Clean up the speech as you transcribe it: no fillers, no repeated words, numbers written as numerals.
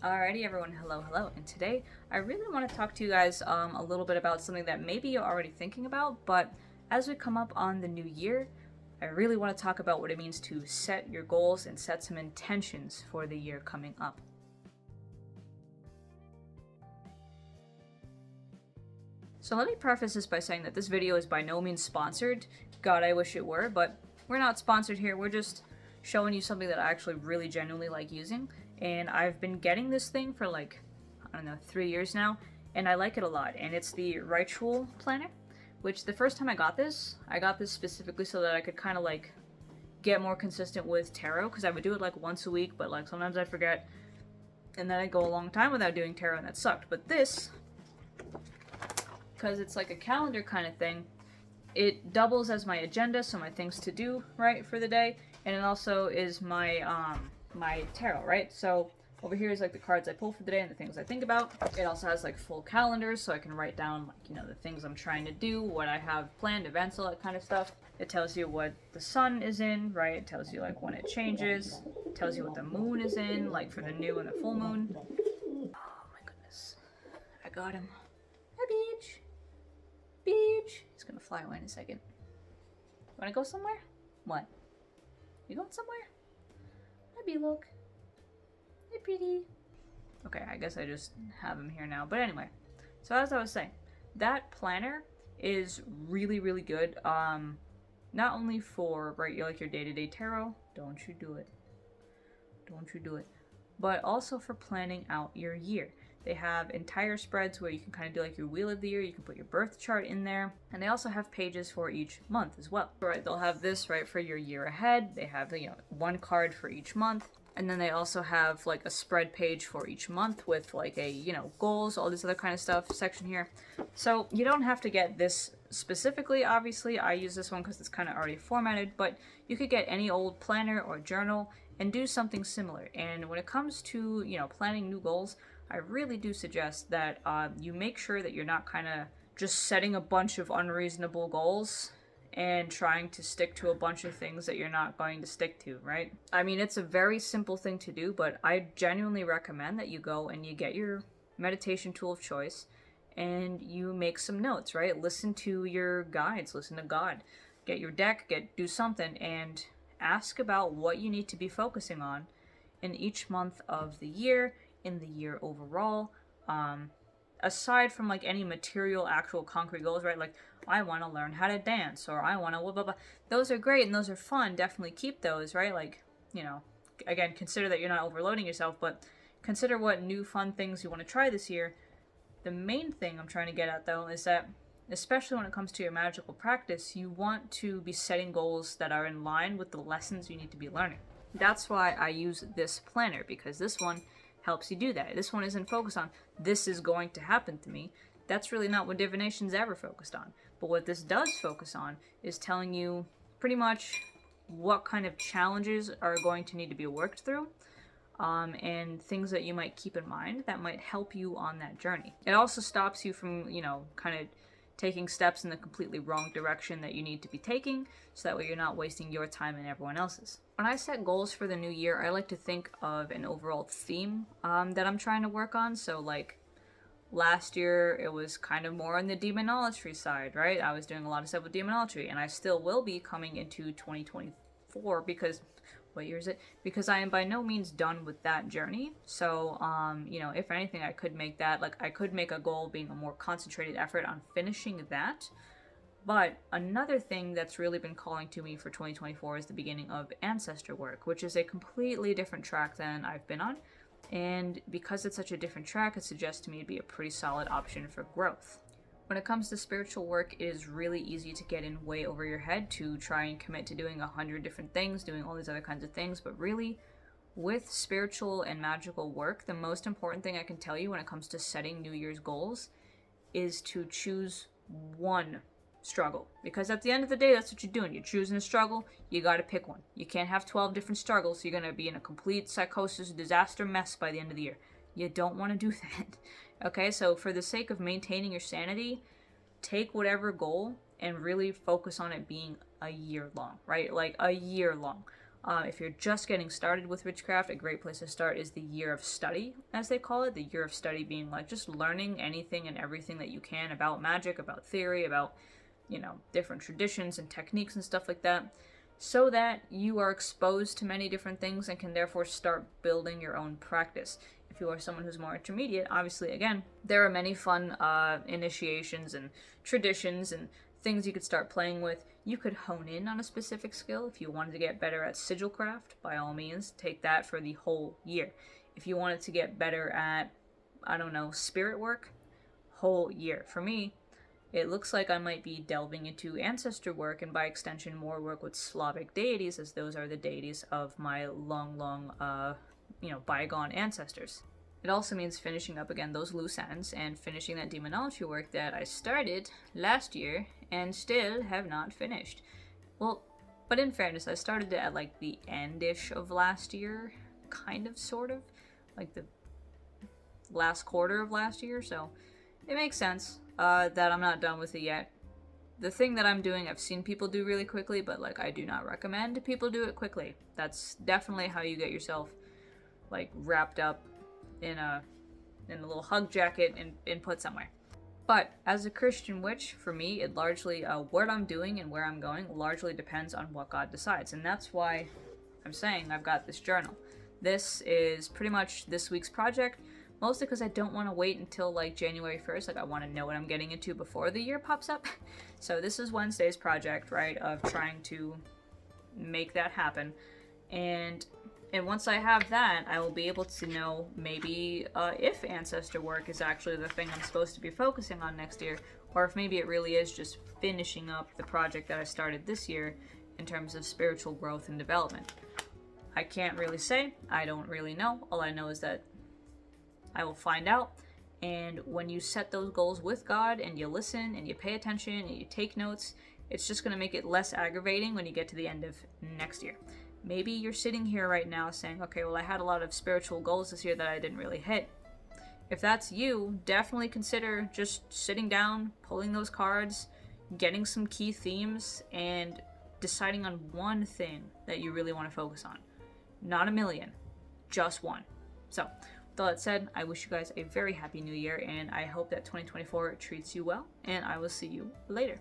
Alrighty everyone, hello, and today I really want to talk to you guys a little bit about something that maybe you're already thinking about, but as we come up on the new year, I really want to talk about what it means to set your goals and set some intentions for the year coming up. So let me preface this by saying that this video is by no means sponsored. God, I wish it were, but we're not sponsored here. We're just showing you something that I actually really genuinely like using. And I've been getting this thing for like, I don't know, 3 years now, and I like it a lot. And it's the Ritual Planner, which the first time I got this specifically so that I could kind of like get more consistent with tarot, because I would do it like once a week, but like sometimes I'd forget, and then I'd go a long time without doing tarot, and that sucked. But this, because it's like a calendar kind of thing, it doubles as my agenda, so my things to do, right, for the day, and it also is my my tarot, right? So over here is like the cards I pull for the day and the things I think about. It also has like full calendars, so I can write down like, you know, the things I'm trying to do, what I have planned, events, all that kind of stuff. It tells you what the sun is in, right? It tells you like when it changes. It tells you what the moon is in, like for the new and the full moon. Oh my goodness. I got him. Hi, Beach. Beach. He's gonna fly away in a second. Wanna go somewhere? What? You going somewhere? Hi, B-Look. Hey, pretty. Okay, I guess I just have him here now. But anyway, so as I was saying, that planner is really, really good. Not only for, right, your day-to-day tarot. Don't you do it. Don't you do it. But also for planning out your year. They have entire spreads where you can kind of do like your wheel of the year. You can put your birth chart in there. And they also have pages for each month as well. Right, they'll have this, right, for your year ahead. They have, you know, one card for each month. And then they also have like a spread page for each month with like a, you know, goals, all this other kind of stuff section here. So you don't have to get this specifically, obviously. I use this one because it's kind of already formatted, but you could get any old planner or journal and do something similar. And when it comes to, you know, planning new goals, I really do suggest that you make sure that you're not kind of just setting a bunch of unreasonable goals and trying to stick to a bunch of things that you're not going to stick to, right? I mean, it's a very simple thing to do, but I genuinely recommend that you go and you get your meditation tool of choice and you make some notes, right? Listen to your guides, listen to God. Get your deck, do something, and ask about what you need to be focusing on in each month of the year, in the year overall, aside from like any material, actual concrete goals, right? Like, I want to learn how to dance, or I want to blah, blah, blah. Those are great and those are fun. Definitely keep those, right? Like, you know, again, consider that you're not overloading yourself, but consider what new fun things you want to try this year. The main thing I'm trying to get at, though, is that, especially when it comes to your magical practice, you want to be setting goals that are in line with the lessons you need to be learning. That's why I use this planner, because this one helps you do that. This one isn't focused on, this is going to happen to me. That's really not what divination's ever focused on. But what this does focus on is telling you pretty much what kind of challenges are going to need to be worked through, and things that you might keep in mind that might help you on that journey. It also stops you from, you know, kind of taking steps in the completely wrong direction that you need to be taking, so that way you're not wasting your time and everyone else's. When I set goals for the new year, I like to think of an overall theme that I'm trying to work on. So like, last year, it was kind of more on the demonology side, right? I was doing a lot of stuff with demonology, and I still will be coming into 2024 because, what year is it? Because I am by no means done with that journey. So, you know, if anything, I could make that, like, I could make a goal being a more concentrated effort on finishing that. But another thing that's really been calling to me for 2024 is the beginning of ancestor work, which is a completely different track than I've been on. And because it's such a different track, it suggests to me to be a pretty solid option for growth. When it comes to spiritual work, it is really easy to get in way over your head to try and commit to doing 100 different things, doing all these other kinds of things. But really, with spiritual and magical work, the most important thing I can tell you when it comes to setting New Year's goals is to choose one struggle. Because at the end of the day, that's what you're doing. You're choosing a struggle, you gotta pick one. You can't have 12 different struggles, so you're gonna be in a complete psychosis, disaster mess by the end of the year. You don't want to do that. Okay, so for the sake of maintaining your sanity, take whatever goal and really focus on it being a year long, right? Like a year long. If you're just getting started with witchcraft, a great place to start is the year of study, as they call it. The year of study being like just learning anything and everything that you can about magic, about theory, about, different traditions and techniques and stuff like that, so that you are exposed to many different things and can therefore start building your own practice. If you are someone who's more intermediate, obviously, again, there are many fun initiations and traditions and things you could start playing with. You could hone in on a specific skill. If you wanted to get better at sigil craft, by all means, take that for the whole year. If you wanted to get better at, spirit work, whole year. For me, it looks like I might be delving into ancestor work and by extension more work with Slavic deities, as those are the deities of my long, bygone ancestors. It also means finishing up again those loose ends and finishing that demonology work that I started last year and still have not finished. Well, but in fairness, I started it at like the end-ish of last year, kind of, sort of, like the last quarter of last year, so it makes sense that I'm not done with it yet. The thing that I'm doing, I've seen people do really quickly, but like I do not recommend people do it quickly. That's definitely how you get yourself like wrapped up in a little hug jacket and put somewhere. But as a Christian witch, for me, it largely, what I'm doing and where I'm going largely depends on what God decides. And that's why I'm saying I've got this journal. This is pretty much this week's project, mostly because I don't want to wait until like January 1st. Like I want to know what I'm getting into before the year pops up. So this is Wednesday's project, right, of trying to make that happen. And once I have that, I will be able to know maybe if ancestor work is actually the thing I'm supposed to be focusing on next year, or if maybe it really is just finishing up the project that I started this year in terms of spiritual growth and development. I can't really say. I don't really know. All I know is that I will find out. And when you set those goals with God and you listen and you pay attention and you take notes, it's just going to make it less aggravating when you get to the end of next year. Maybe you're sitting here right now saying, okay, well, I had a lot of spiritual goals this year that I didn't really hit. If that's you, definitely consider just sitting down, pulling those cards, getting some key themes, and deciding on one thing that you really want to focus on. Not a million, just one. So, with all that said, I wish you guys a very happy new year, and I hope that 2024 treats you well, and I will see you later.